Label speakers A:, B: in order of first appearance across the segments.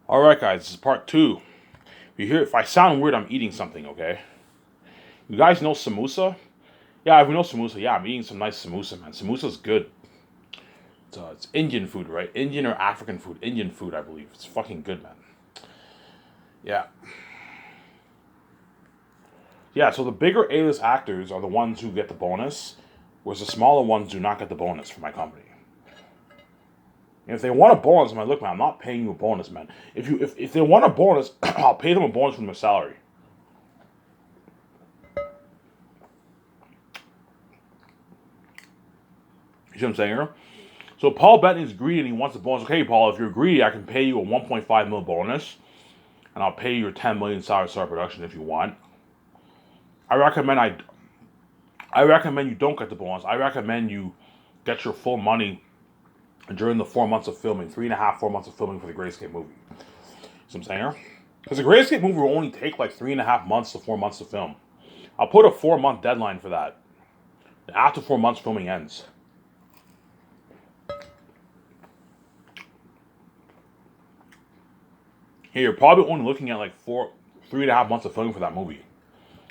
A: Alright, guys, this is part two. If I sound weird, I'm eating something, okay? You guys know samosa? Yeah, if you know samosa, yeah, I'm eating some nice samosa, man. Samosa's good. It's Indian food, right? Indian or African food. Indian food, I believe. It's fucking good, man. Yeah. Yeah, so the bigger A-list actors are the ones who get the bonus, whereas the smaller ones do not get the bonus from my company. And if they want a bonus, I'm like, look, man, I'm not paying you a bonus, man. If they want a bonus, I'll pay them a bonus from their salary. You see what I'm saying here? So Paul Bettany's greedy and he wants a bonus. Okay, Paul, if you're greedy, I can pay you a 1.5 mil bonus, and I'll pay you your 10 million salary start production if you want. I recommend you don't get the bonus. I recommend you get your full money during the 4 months of filming, 3.5, 4 months of filming for the Great Escape movie. See what I'm saying here? Because the Great Escape movie will only take like 3.5 months to 4 months to film. I'll put a 4 month deadline for that. After 4 months, filming ends. Hey, you're probably only looking at like 3.5 months of filming for that movie.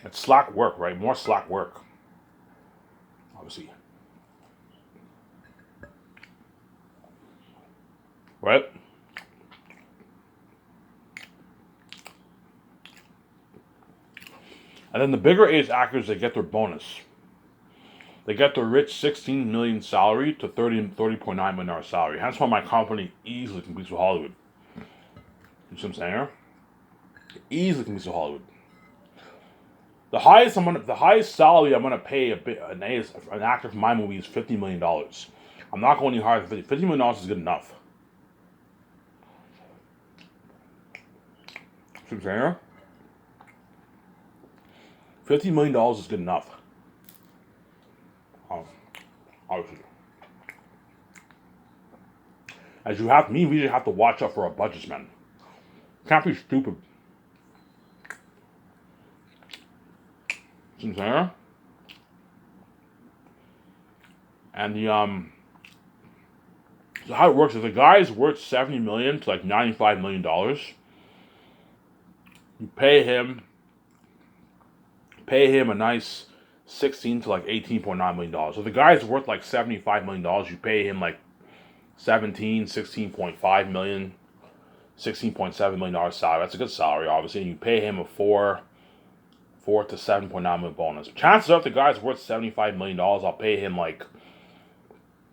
A: It's slack work, right? More slack work. Obviously. Right? And then the bigger age actors, they get their bonus. They get their rich 16 million salary to $30.9 million salary. Hence why my company easily competes with Hollywood. You see what I'm saying here? Easily competes with Hollywood. The highest salary I'm gonna pay an actor for my movie is $50 million. I'm not going any higher than 50. $50 million is good enough. See what I'm saying here? $50 million is good enough. Obviously. As you have me, we just have to watch out for our budgets, man. Can't be stupid. See what I'm saying here? And so how it works is the guy's worth 70 million to like $95 million. You pay him a nice 16 to like $18.9 million. So if the guy's worth like $75 million, you pay him like 16.5 million, $16.7 million salary. That's a good salary, obviously. And you pay him a 4 to 7.9 million bonus. Chances are if the guy's worth $75 million, I'll pay him like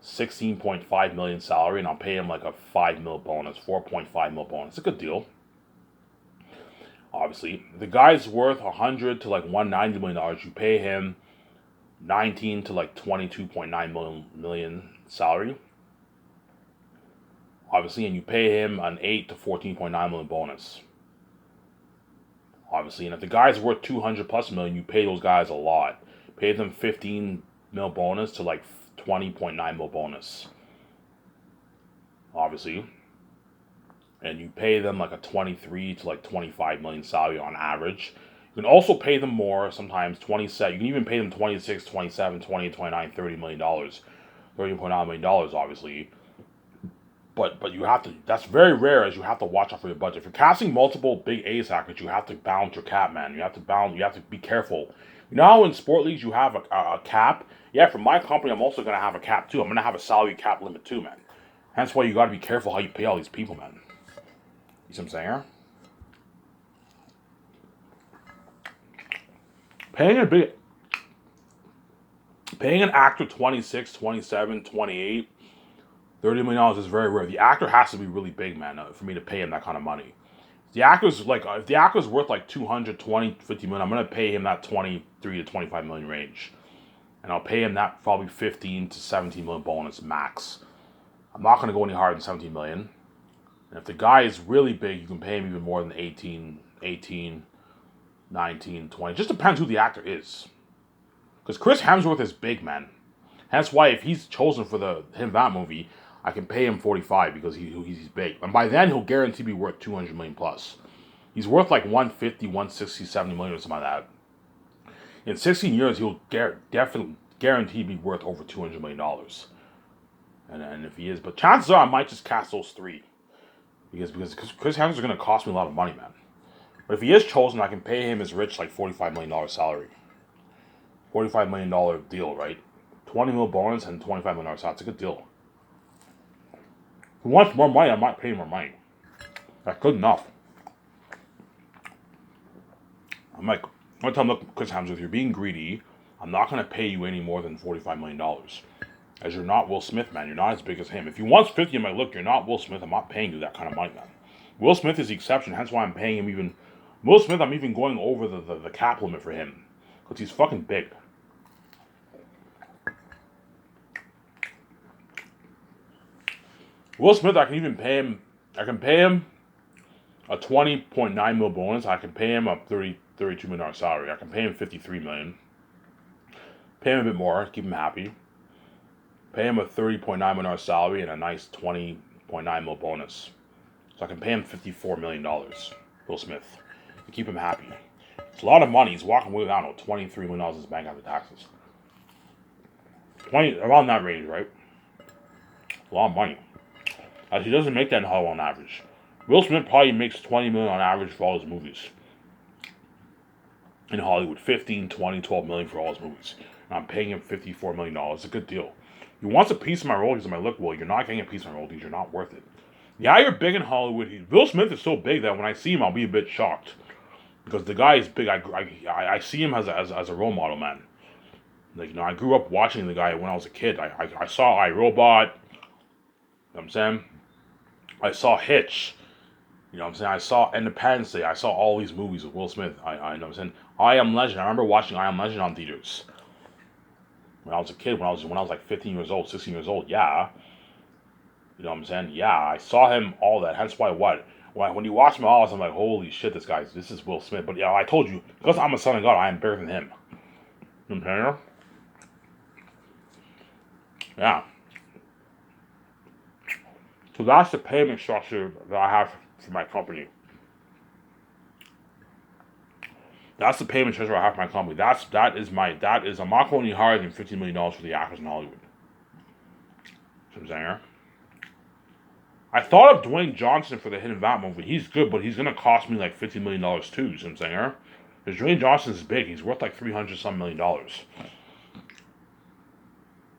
A: 16.5 million salary, and I'll pay him like a 5 mil bonus, 4.5 mil bonus. It's a good deal. Obviously, the guy's worth 100 to like $190 million. You pay him 19 to like 22.9 million salary. Obviously, and you pay him an 8 to 14.9 million bonus. Obviously, and if the guy's worth 200 plus million, you pay those guys a lot. Pay them 15 mil bonus to like 20.9 mil bonus. Obviously. And you pay them like a 23 to like 25 million salary on average. You can also pay them more, sometimes 27. You can even pay them 26, 27, 20, 29, $30 million. $30.9 million, obviously. But you have to, that's very rare, as you have to watch out for your budget. If you're casting multiple big A's actors, you have to balance your cap, man. You have to be careful. You know how in sport leagues you have a cap? Yeah, for my company, I'm also going to have a cap too. I'm going to have a salary cap limit too, man. Hence why you got to be careful how you pay all these people, man. You see what I'm saying? Paying an actor 26, 27, 28, $30 million is very rare. The actor has to be really big, man, for me to pay him that kind of money. The actor's like, if the actor's worth like 220, 50 million, I'm gonna pay him that 23 to 25 million range, and I'll pay him that probably 15 to 17 million bonus max. I'm not gonna go any higher than 17 million. And if the guy is really big, you can pay him even more than 18, 19, 20. It just depends who the actor is. Because Chris Hemsworth is big, man. Hence why if he's chosen for that movie, I can pay him 45 because he's big. And by then, he'll guarantee be worth 200 million plus. He's worth like 150, 160, 70 million or something like that. In 16 years, he'll definitely guarantee be worth over $200 million. And if he is, but chances are I might just cast those three. because Chris Hemsworth is going to cost me a lot of money, man. But if he is chosen, I can pay him his rich like $45 million salary, $45 million deal, right? 20 mil bonus and $25 million salary. That's a good deal. If he wants more money, I might pay him more money. That's good enough. I'm gonna tell him, look, Chris Hemsworth, you're being greedy. I'm not gonna pay you any more than $45 million. As you're not Will Smith, man. You're not as big as him. If he wants 50, I'm like, look, you're not Will Smith. I'm not paying you that kind of money, man. Will Smith is the exception. Hence why I'm paying him even. Will Smith, I'm even going over the cap limit for him. Because he's fucking big. Will Smith, I can even pay him. I can pay him a 20.9 mil bonus. I can pay him a $32 million salary. I can pay him $53 million. Pay him a bit more. Keep him happy. Pay him a $30.9 million salary and a nice $20.9 mil bonus. So I can pay him $54 million, Will Smith, to keep him happy. It's a lot of money. He's walking away with, I don't know, $23 million in his bank after taxes. 20, around that range, right? A lot of money. As he doesn't make that in Hollywood on average. Will Smith probably makes $20 million on average for all his movies. In Hollywood, 15, 20, 12 million for all his movies. And I'm paying him $54 million. It's a good deal. He wants a piece of my royalties. I'm like, look, Will, you're not getting a piece of my royalties. You're not worth it. Yeah, you're big in Hollywood. Will Smith is so big that when I see him, I'll be a bit shocked. Because the guy is big. I see him as a role model, man. Like, I grew up watching the guy when I was a kid. I saw iRobot. You know what I'm saying? I saw Hitch. You know what I'm saying? I saw Independence Day. I saw all these movies with Will Smith. I know what I'm saying? I Am Legend. I remember watching I Am Legend on theaters. When I was a kid, when I was like 15 years old, 16 years old, yeah. You know what I'm saying? Yeah, I saw him, all that. Hence why when you watch him all this, I'm like, holy shit, this is Will Smith. But yeah, I told you, because I'm a son of God, I am bigger than him. You know what I'm saying? Yeah. So that's the payment structure that I have for my company. That's the payment structure I have for my company. I'm not going any higher than $15 million for the actors in Hollywood. You know what I'm saying? I thought of Dwayne Johnson for the Hidden Vat movie. He's good, but he's going to cost me like $50 million too. You know what I'm saying? Because Dwayne Johnson's big. He's worth like $300-some million.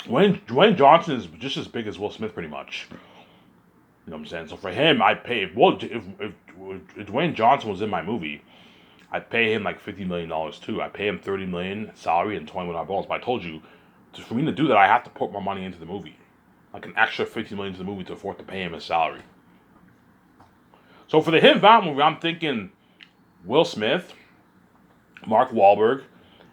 A: Dwayne Johnson is just as big as Will Smith pretty much. You know what I'm saying? So for him, I'd pay. If Dwayne Johnson was in my movie, I'd pay him like $50 million too. I'd pay him $30 million salary and $20 million bonus. But I told you, for me to do that, I have to put more money into the movie. Like an extra $50 million into the movie to afford to pay him his salary. So for the Hidden Vat movie, I'm thinking Will Smith, Mark Wahlberg,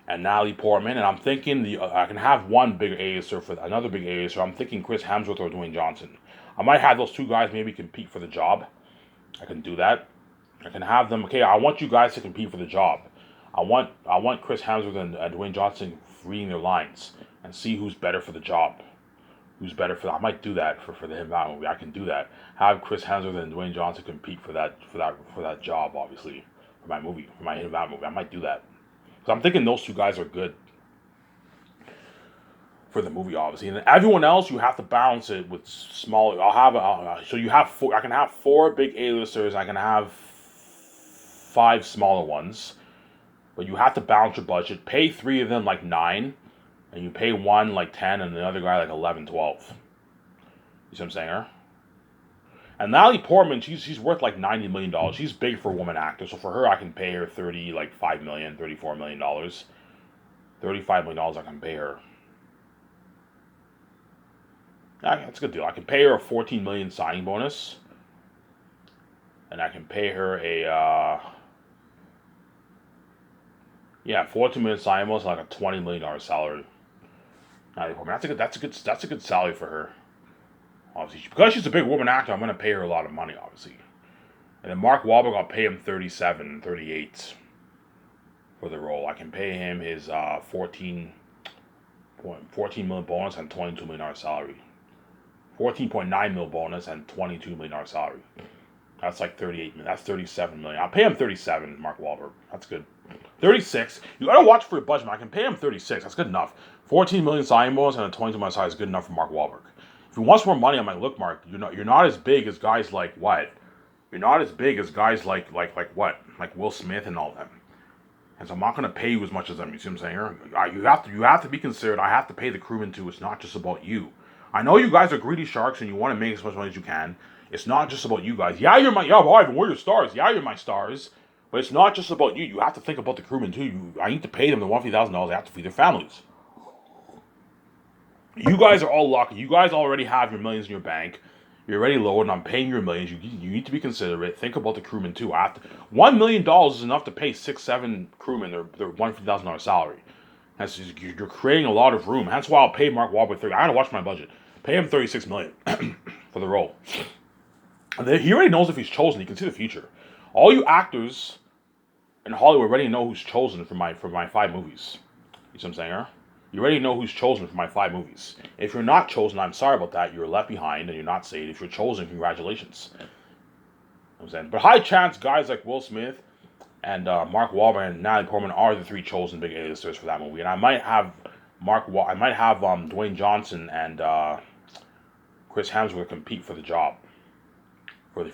A: and Natalie Portman. And I'm thinking I can have one big A-lister for another big A-lister. I'm thinking Chris Hemsworth or Dwayne Johnson. I might have those two guys maybe compete for the job. I can do that. I can have them. Okay, I want you guys to compete for the job. I want Chris Hemsworth and Dwayne Johnson reading their lines and see who's better for the job. Who's better for that? I might do that for the Hidden Vat movie. I can do that. Have Chris Hemsworth and Dwayne Johnson compete for that job. Obviously, for my movie, for my Hidden Vat movie. I might do that. So I'm thinking those two guys are good for the movie, obviously, and then everyone else you have to balance it with smaller. So you have four. I can have 4 big A-listers. I can have 5 smaller ones, but you have to balance your budget. Pay 3 of them like 9, and you pay one like 10, and the other guy like 11, 12. You see what I'm saying? And Natalie Portman, she's worth like $90 million. She's big for a woman actor, so for her I can pay her $5 million, $34 million, $35 million. I can pay her. Yeah, that's a good deal. I can pay her a $14 million signing bonus, and I can pay her a $14 million signing bonus, like a $20 million salary. That's a good salary for her. Obviously, because she's a big woman actor, I'm gonna pay her a lot of money, obviously. And then Mark Wahlberg, I'll pay him 37, 38 for the role. I can pay him his 14 million bonus and $22 million salary. 14.9 mil bonus and $22 million salary. That's like 38 million. That's 37 million. I'll pay him 37, Mark Wahlberg. That's good. 36. You gotta watch for your budget, man. I can pay him 36. That's good enough. 14 million signing bonus and a 22 million salary is good enough for Mark Wahlberg. If he wants more money, I'm like, look, Mark, you're not as big as guys like what? You're not as big as guys like what? Like Will Smith and all them. And so I'm not gonna pay you as much as them. You see what I'm saying? You have to be considered. I have to pay the crewmen too. It's not just about you. I know you guys are greedy sharks and you want to make as much money as you can. It's not just about you guys. Yeah, Ivan, we're your stars. Yeah, you're my stars. But it's not just about you. You have to think about the crewmen too. I need to pay them the $150,000. They have to feed their families. You guys are all lucky. You guys already have your millions in your bank. You're already low, and I'm paying your millions. You need to be considerate. Think about the crewmen too. $1 million is enough to pay 6, 7 crewmen their $150,000 salary. You're creating a lot of room. That's why I'll pay Mark Wahlberg 30. I gotta watch my budget. Pay him $36 million for the role. He already knows if he's chosen. He can see the future. All you actors in Hollywood already know who's chosen for my 5 movies. You see what I'm saying? Huh? You already know who's chosen for my 5 movies. If you're not chosen, I'm sorry about that. You're left behind and you're not saved. If you're chosen, congratulations. You know what I'm saying? But high chance guys like Will Smith and Mark Wahlberg and Natalie Portman are the 3 chosen big A-listers for that movie. And I might have Dwayne Johnson and Chris Hemsworth compete for the job for the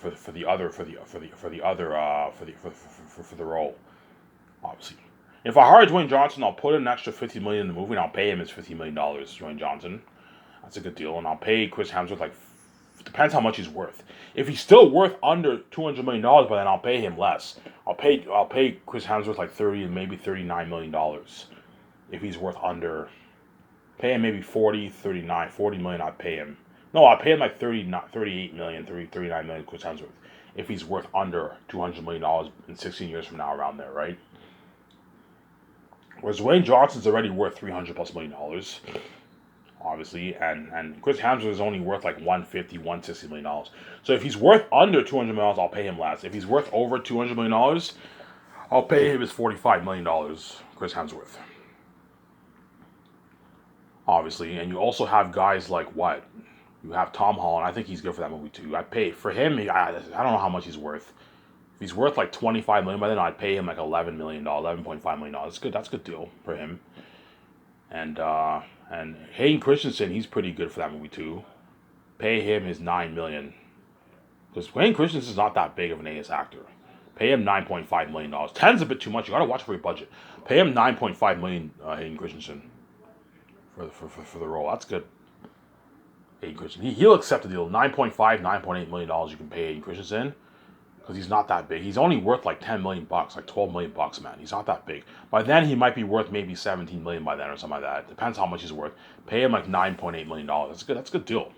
A: role, obviously. If I hire Dwayne Johnson, I'll put an extra $50 million in the movie, and I'll pay him his $50 million. Dwayne Johnson, that's a good deal, and I'll pay Chris Hemsworth depends how much he's worth. If he's still worth under $200 million by then, I'll pay him less. I'll pay Chris Hemsworth like $30 and maybe $39 million. If he's worth under, pay him maybe 40, 39, 40 million. I'd pay him. No, I'll pay him like 38 million, 39 million. Chris Hemsworth, if he's worth under $200 million in 16 years from now, around there, right? Whereas Dwayne Johnson's already worth $300+ million, obviously, and Chris Hemsworth is only worth like $150, $160 million. So if he's worth under $200 million, I'll pay him less. If he's worth over $200 million, I'll pay him his $45 million, Chris Hemsworth. Obviously, and you also have guys like what? You have Tom Holland. I think he's good for that movie too. I pay for him. I don't know how much he's worth. If he's worth like $25 million by then, I'd pay him like $11 million, $11.5 million. That's good. That's a good deal for him. And Hayden Christensen, he's pretty good for that movie too. Pay him his $9 million. Because Hayden Christensen's not that big of an A-list actor. Pay him $9.5 million. 10's a bit too much. You gotta watch for your budget. Pay him $9.5 million, Hayden Christensen, for the role. That's good. Hayden Christensen. He'll accept the deal. $9.8 million you can pay Hayden Christensen. Because he's not that big. He's only worth like $10 million, like $12 million, man. He's not that big. By then, he might be worth maybe $17 million by then or something like that. It depends how much he's worth. Pay him like $9.8 million. That's good. That's a good deal.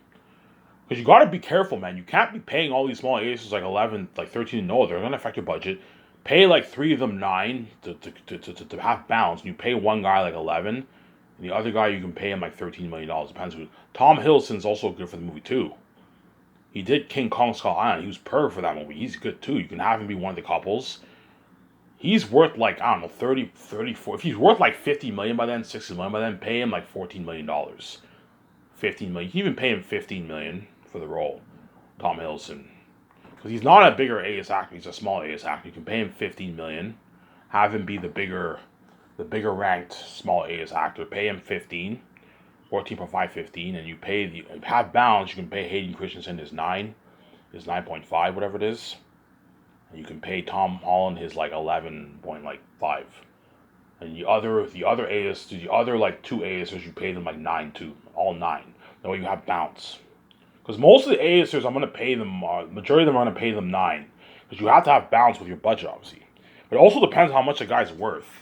A: Because you got to be careful, man. You can't be paying all these small aces like 11, like 13. No, they're going to affect your budget. Pay like 3 of them 9 to have balance. And you pay one guy like 11. And the other guy, you can pay him like $13 million. Depends who. Tom Hiddleston's also good for the movie, too. He did King Kong Skull Island. He was perfect for that movie. He's good, too. You can have him be one of the couples. He's worth like, I don't know, 30, 34. If he's worth like $50 million by then, $60 million by then, pay him like $14 million. $15 million. You can even pay him $15 million for the role, Tom Hiddleston. Because he's not a bigger A-list actor. He's a small A-list actor. You can pay him $15 million. Have him be the bigger ranked small A-list actor. Pay him 15. 14.5, 15, and you pay have balance. You can pay Hayden Christensen his 9.5, whatever it is, and you can pay Tom Holland his like 11.5, and the other A-list, the other like 2 A-listers, you pay them like 9 too, all 9. That way you have balance. Because most of the A-listers, I'm gonna pay them. Majority of them, I'm gonna pay them 9, because you have to have balance with your budget, obviously. But it also depends how much a guy's worth.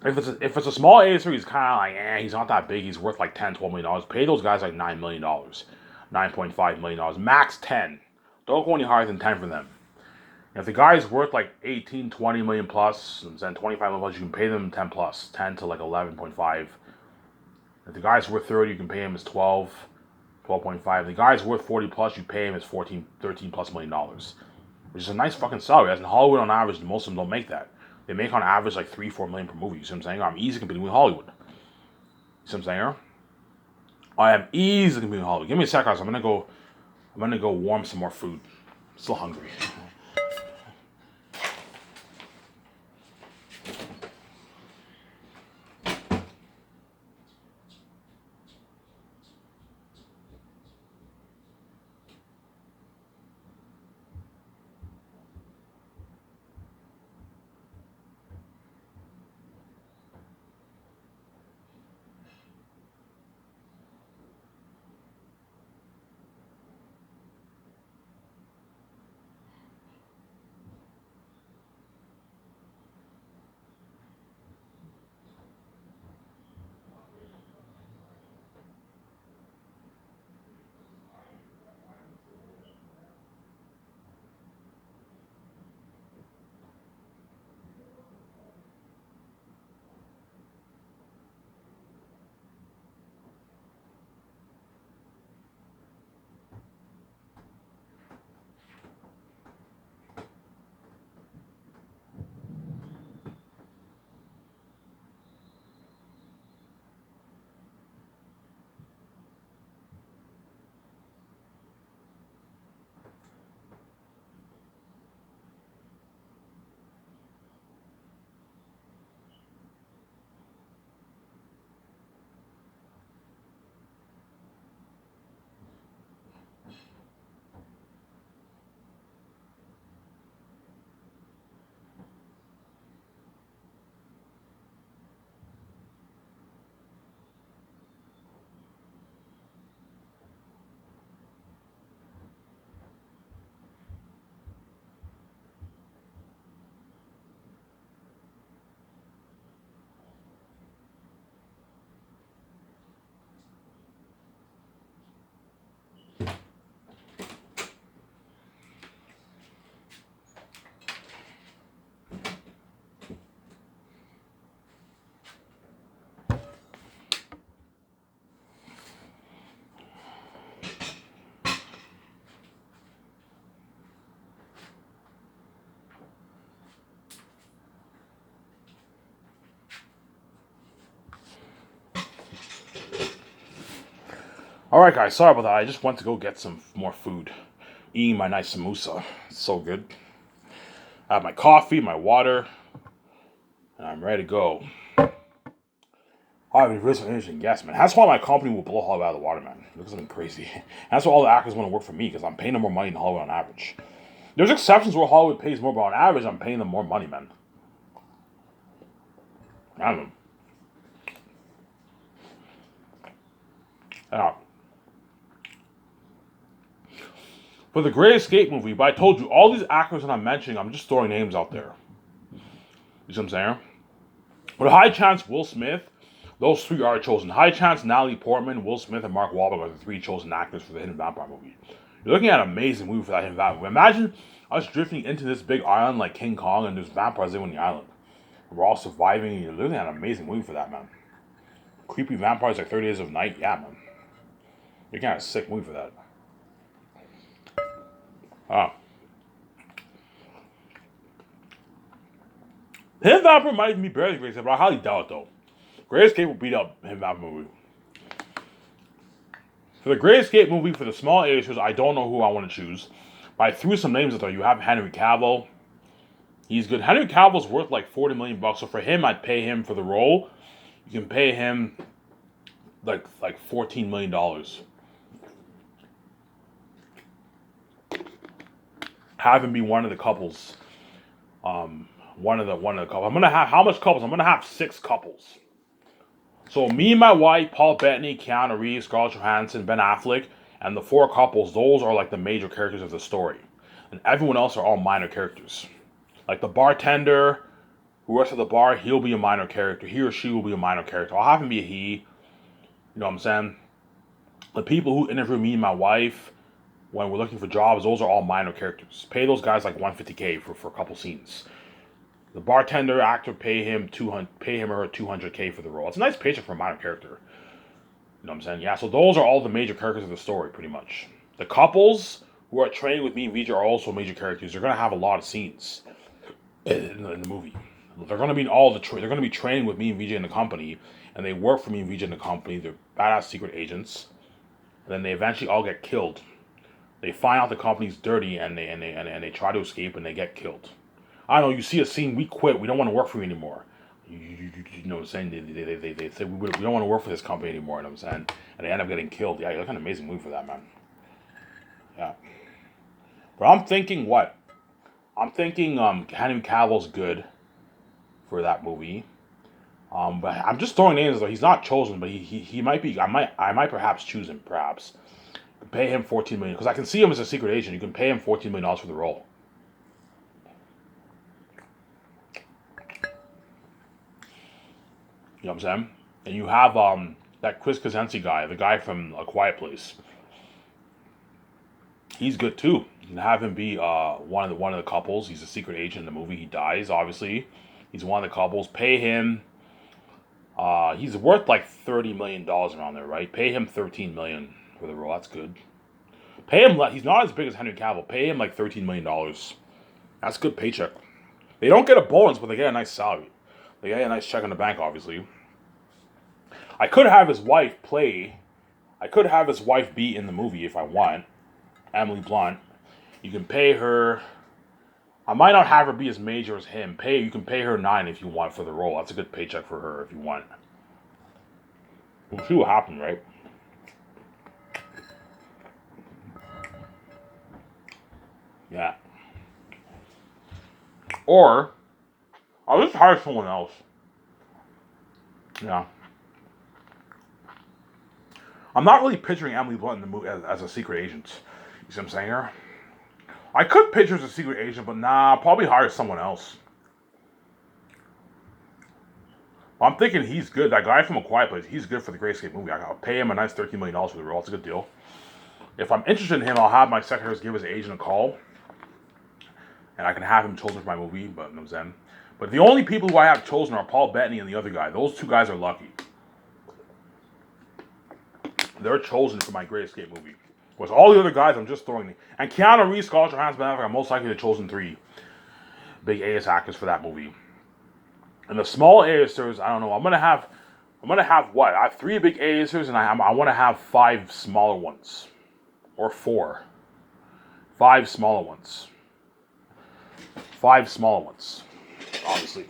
A: If it's a small A-lister, he's kind of like, he's not that big. He's worth like $10, $12 million. Pay those guys like $9 million, $9.5 million, max 10. Don't go any higher than 10 for them. And if the guy's worth like 18, 20 million plus, and then 25 million plus, you can pay them 10 plus, 10 to like 11.5. If the guy's worth 30, you can pay him as 12, 12.5. If the guy's worth 40 plus, you pay him as 14, 13 plus million dollars, which is a nice fucking salary. As in Hollywood, on average, most of them don't make that. They make on average like 3-4 million per movie. You see what I'm saying? I'm easy competing with Hollywood. You see what I'm saying? I am easy competing with Hollywood. Give me a sec, guys. I'm gonna go warm some more food. I'm still hungry. Alright, guys, sorry about that. I just went to go get some more food. Eating my nice samosa. It's so good. I have my coffee, my water, and I'm ready to go. I've been really interesting. Yes, man. That's why my company will blow Hollywood out of the water, man. It looks something crazy. That's why all the actors want to work for me, because I'm paying them more money than Hollywood on average. There's exceptions where Hollywood pays more, but on average, I'm paying them more money, man. I don't know. Yeah. For the Great Escape movie, but I told you, all these actors that I'm mentioning, I'm just throwing names out there. You see what I'm saying? But a high chance Will Smith, those three are chosen. High chance Natalie Portman, Will Smith, and Mark Wahlberg are the three chosen actors for the Hidden Vampire movie. You're looking at an amazing movie for that Hidden Vampire movie. Imagine us drifting into this big island like King Kong and there's vampires living on the island. We're all surviving and you're looking at an amazing movie for that, man. Creepy vampires like 30 Days of Night, yeah, man. You're kind of a sick movie for that. Hidden Vampire might even be better than Great Escape, but I highly doubt it though. Great Escape will beat up Hidden Vampire movie. For the Great Escape movie, for the small A-listers, I don't know who I want to choose. But I threw some names out there. You have Henry Cavill. He's good. Henry Cavill's worth like $40 million, so for him, I'd pay him for the role. You can pay him like $14 million. Have him be one of the couples. One of the couples. I'm gonna have how much couples? I'm gonna have 6 couples. So me and my wife, Paul Bettany, Keanu Reeves, Scarlett Johansson, Ben Affleck, and the 4 couples. Those are like the major characters of the story, and everyone else are all minor characters. Like the bartender who works at the bar, he'll be a minor character. He or she will be a minor character. I'll have him be a he. You know what I'm saying? The people who interview me and my wife when we're looking for jobs, those are all minor characters. Pay those guys like $150K for a couple scenes. The bartender actor, pay him or her $200K for the role. It's a nice paycheck for a minor character. You know what I'm saying? Yeah, so those are all the major characters of the story, pretty much. The couples who are training with me and VJ are also major characters. They're going to have a lot of scenes in the movie. They're going to be they're going to be training with me and VJ in the company, and they work for me and VJ in the company. They're badass secret agents, and then they eventually all get killed. They find out the company's dirty, and they try to escape, and they get killed. I don't know. You see a scene, we quit. We don't want to work for you anymore. You know what I'm saying? They say we don't want to work for this company anymore. You know what I'm saying? And they end up getting killed. Yeah, you're like an amazing movie for that, man. Yeah. But I'm thinking what? I'm thinking Henry Cavill's good for that movie. But I'm just throwing names though. He's not chosen, but he might be. I might perhaps choose him. Perhaps pay him $14 million because I can see him as a secret agent. You can pay him $14 million for the role. You know what I'm saying? And you have that Chris Cosenzi guy, the guy from A Quiet Place. He's good too. You can have him be one of the couples. He's a secret agent in the movie. He dies, obviously. He's one of the couples. Pay him. He's worth like $30 million around there, right? Pay him $13 million for the role. That's good. Pay him. He's not as big as Henry Cavill. Pay him like $13 million. That's a good paycheck. They don't get a bonus, but they get a nice salary. They get a nice check in the bank, obviously. I could have his wife be in the movie if I want. Emily Blunt. You can pay her. I might not have her be as major as him. You can pay her $9 million if you want for the role. That's a good paycheck for her if you want. We'll see what happens, right? Yeah. Or I'll just hire someone else. Yeah. I'm not really picturing Emily Blunt in the movie as a secret agent. You see what I'm saying here? I could picture her as a secret agent, but nah, I'll probably hire someone else. Well, I'm thinking he's good. That guy from A Quiet Place, he's good for the Great Escape movie. I'll pay him a nice $13 million for the role. It's a good deal. If I'm interested in him, I'll have my secretaries give his agent a call. And I can have him chosen for my movie, but you know what I'm saying? But the only people who I have chosen are Paul Bettany and the other guy. Those 2 guys are lucky. They're chosen for my Great Escape movie. Whereas all the other guys, I'm just throwing. And Keanu Reeves, Scarlett Johansson, Ben Affleck are most likely the chosen 3 big A-list actors for that movie. And the small A-listers, I don't know. I'm gonna I'm gonna have what? I have 3 big A-listers, and I want to have 5 smaller ones, or 4. 5 smaller ones. 5 smaller ones, obviously,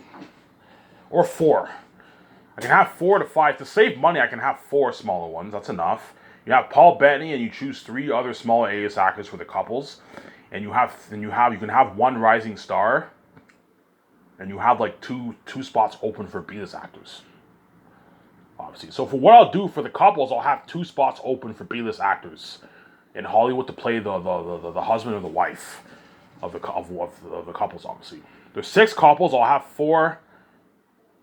A: or 4. I can have 4 to 5 to save money. I can have 4 smaller ones. That's enough. You have Paul Bettany, and you choose 3 other smaller A-list actors for the couples, and you can have 1 rising star, and you have like two spots open for B-list actors. Obviously, so for what I'll do for the couples, I'll have 2 spots open for B-list actors in Hollywood to play the husband or the wife of the couples. Obviously, there's 6 couples. I'll have 4.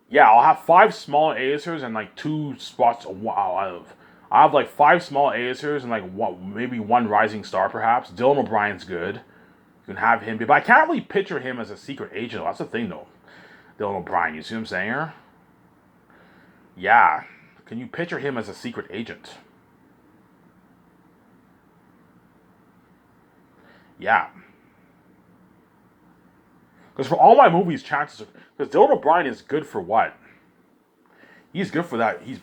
A: Yeah, I'll have 5 small A-listers and like 2 spots. I have like 5 small A-listers and like maybe 1 rising star perhaps. Dylan O'Brien's good. You can have him, but I can't really picture him as a secret agent. That's the thing, though. Dylan O'Brien, you see what I'm saying here? Yeah, can you picture him as a secret agent? Yeah. Because for all my movies, chances are... Because Dylan O'Brien is good for what? He's good for that. He's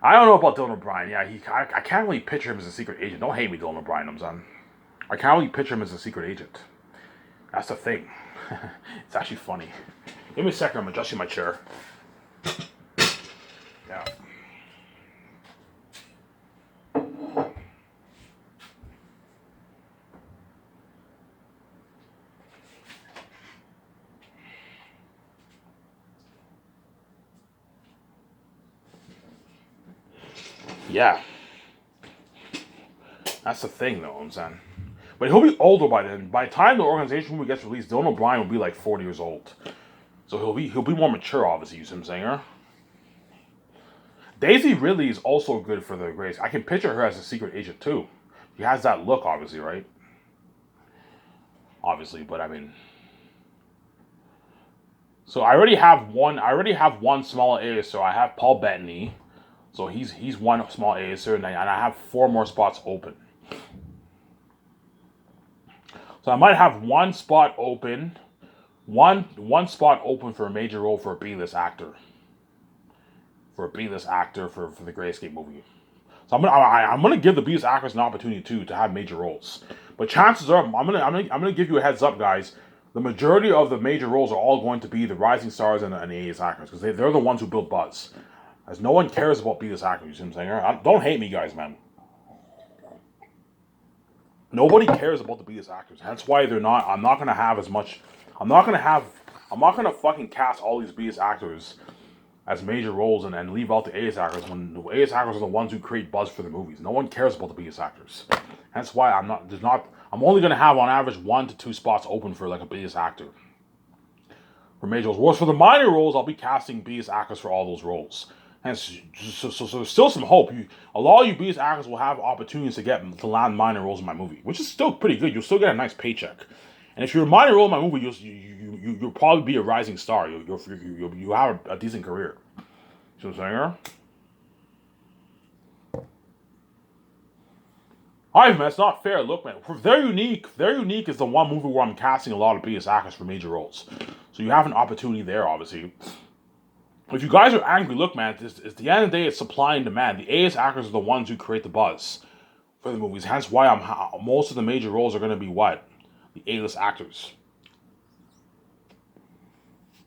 A: I don't know about Dylan O'Brien. Yeah, I can't really picture him as a secret agent. Don't hate me, Dylan O'Brien, I'm son. I can't really picture him as a secret agent. That's the thing. It's actually funny. Give me a second, I'm adjusting my chair. Yeah. Yeah. That's the thing, though, I'm saying. But he'll be older by then. By the time the organization movie gets released, Dylan O'Brien will be like 40 years old. So he'll be more mature, obviously, you see what I'm saying, huh? Daisy Ridley is also good for the Grace. I can picture her as a secret agent, too. She has that look, obviously, right? Obviously, but I mean... So I already have one small A, so I have Paul Bettany. So he's 1 small A-lister, and I have 4 more spots open. So I might have 1 spot open, one spot open for a major role for a B-list actor. For a B-list actor for the Grayscape movie. So I'm gonna give the B-list actors an opportunity too to have major roles. But chances are I'm gonna give you a heads up, guys. The majority of the major roles are all going to be the rising stars and the A-list actors because they're the ones who build buzz. As no one cares about B-list actors, you see what I'm saying? Don't hate me, guys, man. Nobody cares about the B-list actors. That's why they're not. I'm not gonna have as much. I'm not gonna fucking cast all these B-list actors as major roles and leave out the A-list actors when the A-list actors are the ones who create buzz for the movies. No one cares about the B-list actors. That's why I'm not. There's not. I'm only gonna have on average 1 to 2 spots open for like a B-list actor for major roles. Whereas for the minor roles, I'll be casting B-list actors for all those roles. And so there's still some hope. A lot of you B-list actors will have opportunities to land minor roles in my movie, which is still pretty good. You'll still get a nice paycheck. And if you're a minor role in my movie, you'll probably be a rising star. You'll have a decent career. See what I'm saying? Alright, man, it's not fair. Look, man, They're Unique is the one movie where I'm casting a lot of B-list actors for major roles. So you have an opportunity there, obviously. If you guys are angry, look, man, at the end of the day, it's supply and demand. The A-list actors are the ones who create the buzz for the movies. Hence why most of the major roles are going to be what? The A-list actors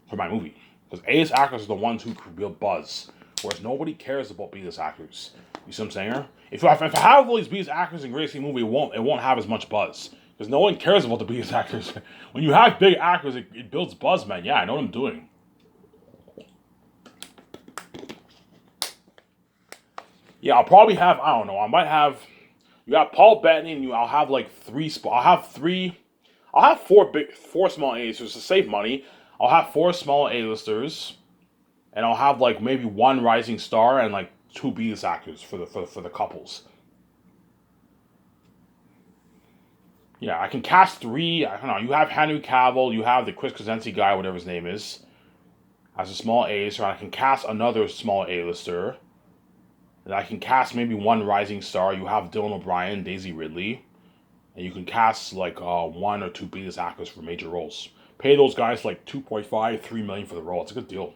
A: for my movie. Because A-list actors are the ones who build buzz. Whereas nobody cares about B-list actors. You see what I'm saying? If I have all these B-list actors in Gracie movie, it won't have as much buzz. Because no one cares about the B-list actors. When you have big actors, it builds buzz, man. Yeah, I know what I'm doing. Yeah, I'll probably have, I don't know, I might have, you got Paul Bettany and I'll have like 3 spots. I'll have 4 small A-listers to save money. I'll have 4 small A-listers, and I'll have like maybe 1 rising star and like 2 B-list actors for the couples. Yeah, I can cast 3, I don't know, you have Henry Cavill, you have the Chris Krasinski guy, whatever his name is, as a small A-lister, and I can cast another small A-lister. And I can cast maybe 1 rising star. You have Dylan O'Brien, Daisy Ridley. And you can cast like 1 or 2 B-list actors for major roles. Pay those guys like $2.5, $3 million for the role. It's a good deal.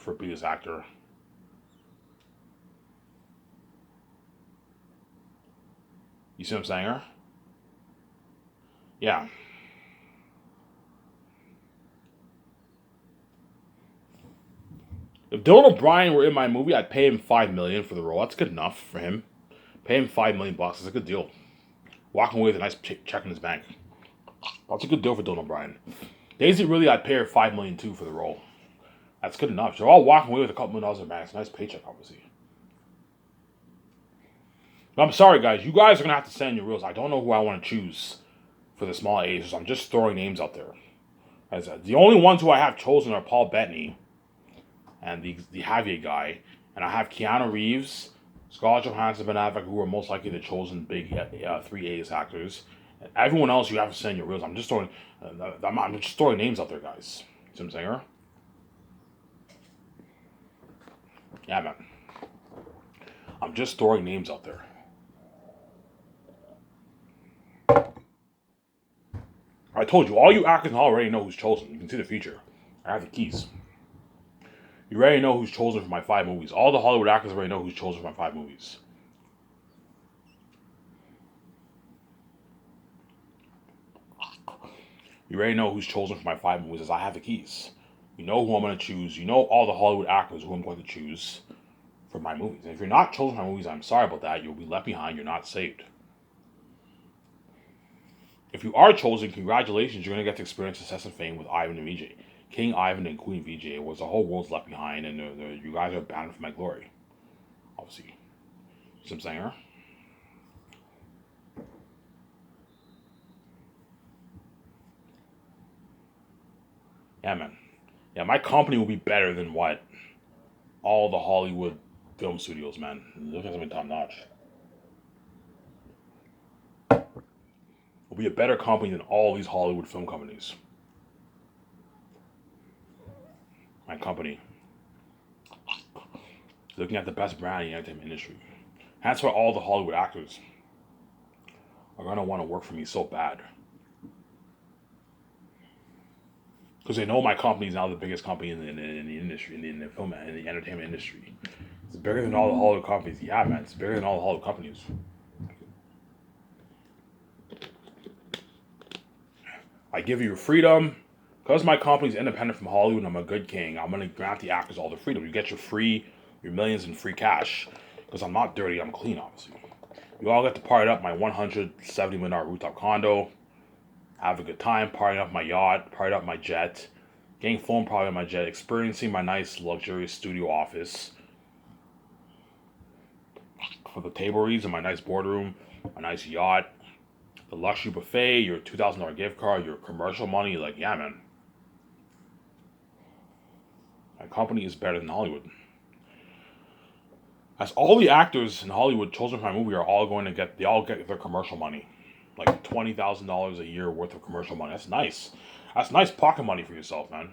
A: for biggest actor. You see what I'm saying here? Yeah. If Dylan O'Brien were in my movie, I'd pay him $5 million for the role. That's good enough for him. Pay him $5 million. It's a good deal. Walking away with a nice check in his bank. That's a good deal for Dylan O'Brien. Daisy Ridley, I'd pay her $5 million too for the role. That's good enough. They're all walking away with a couple $1 million in their banks. Nice paycheck, obviously. But I'm sorry, guys. You guys are gonna have to send your reels. I don't know who I want to choose for the small A's. So I'm just throwing names out there. As the only ones who I have chosen are Paul Bettany and the Javier guy, and I have Keanu Reeves, Scarlett Johansson, Ben Affleck, who are most likely the chosen big 3 A's actors. And everyone else, you have to send your reels. I'm just throwing names out there, guys. See what I'm saying? Yeah, man. I'm just throwing names out there. I told you, all you actors already know who's chosen. You can see the future. I have the keys. You already know who's chosen for my 5 movies. All the Hollywood actors already know who's chosen for my 5 movies. You already know who's chosen for my 5 movies, as I have the keys. You know who I'm going to choose. You know all the Hollywood actors who I'm going to choose for my movies. And if you're not chosen for my movies, I'm sorry about that. You'll be left behind. You're not saved. If you are chosen, congratulations. You're going to get to experience success and fame with Ivan and VJ. King Ivan and Queen VJ was the whole world's left behind, and you guys are bound for my glory. Obviously. See what I'm saying, huh? Yeah, man. Yeah, my company will be better than what all the Hollywood film studios, man. Look at something top notch. It'll be a better company than all these Hollywood film companies. My company. Looking at the best brand in the entertainment industry. That's why all the Hollywood actors are gonna want to work for me so bad. Because they know my company is now the biggest company in the industry, in the film and the entertainment industry. It's bigger than all the Hollywood companies. Yeah, man, it's bigger than all the Hollywood companies. I give you freedom. Because my company's independent from Hollywood and I'm a good king, I'm going to grant the actors all the freedom. You get your millions in free cash. Because I'm not dirty, I'm clean, obviously. You all get to party up my $170 million rooftop condo. Have a good time, partying up my yacht, partying up my jet. Getting phone party on my jet. Experiencing my nice, luxurious studio office. For the table reads in my nice boardroom. My nice yacht. The luxury buffet, your $2,000 gift card, your commercial money. Like, yeah, man. My company is better than Hollywood. As all the actors in Hollywood chosen for my movie are all going to get, they all get their commercial money. Like $20,000 a year worth of commercial money. That's nice. That's nice pocket money for yourself, man.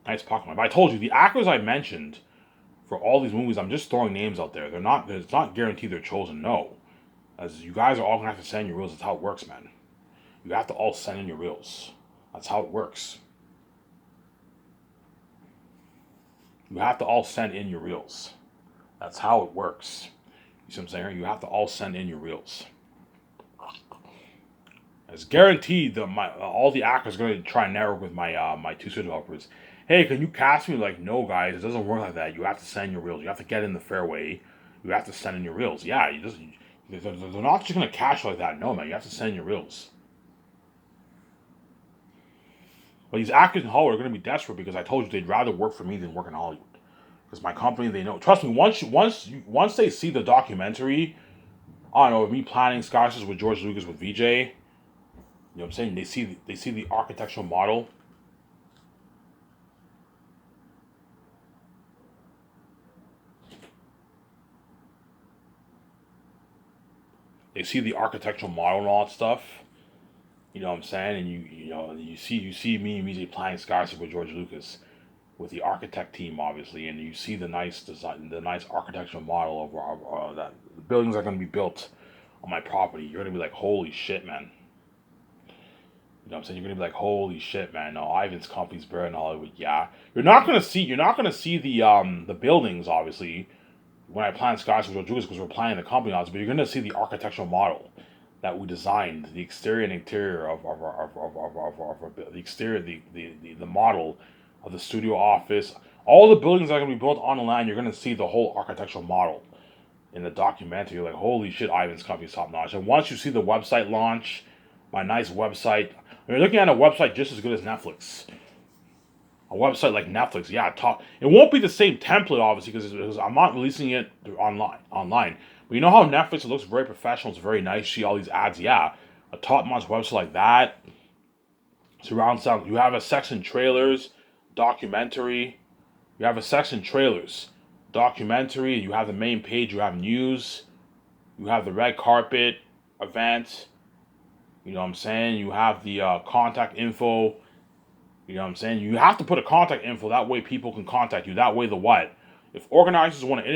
A: Nice pocket money. But I told you, the actors I mentioned for all these movies, I'm just throwing names out there. It's not guaranteed they're chosen, no. As you guys are all going to have to send your reels. That's how it works, man. You have to all send in your reels. That's how it works. You have to all send in your reels. That's how it works. You see what I'm saying? You have to all send in your reels. It's guaranteed that all the actors are going to try and network with my 2 studio developers. Hey, can you cast me? Like, no, guys, it doesn't work like that. You have to send your reels. You have to get in the fairway. You have to send in your reels. Yeah, they're not just going to cash like that. No, man, you have to send in your reels. But these actors in Hollywood are going to be desperate because I told you they'd rather work for me than work in Hollywood. Because my company, they know. Trust me, once they see the documentary, I don't know, me planning Skyscrapers with George Lucas with VJ. You know what I'm saying? They see the architectural model. They see the architectural model and all that stuff. You know what I'm saying? And you see me and VJ planning Skyscrapers with George Lucas with the architect team, obviously, and you see the nice design, the nice architectural model of that the buildings are going to be built on my property. You're going to be like, holy shit, man. You know what I'm saying? You're gonna be like, holy shit, man! No, Ivan's company's better in Hollywood. Yeah, you're not gonna see the buildings obviously when I plan Skyscraper Julius because we're planning the company on, but you're gonna see the architectural model that we designed, the exterior and interior of the exterior, the model of the studio office, all the buildings that are gonna be built on the land. You're gonna see the whole architectural model in the documentary. You're like, holy shit, Ivan's company's top notch. And once you see the website launch, my nice website, you're looking at a website just as good as Netflix. A website like Netflix, yeah, top. It won't be the same template, obviously, because I'm not releasing it online. But you know how Netflix looks very professional, it's very nice. You see all these ads, yeah. A top-notch website like that, surround sound. You have a section trailers, documentary. You have a section trailers, documentary. You have the main page. You have news. You have the red carpet event. You know what I'm saying? You have the contact info. You know what I'm saying? You have to put a contact info. That way people can contact you. That way the what? If organizers want to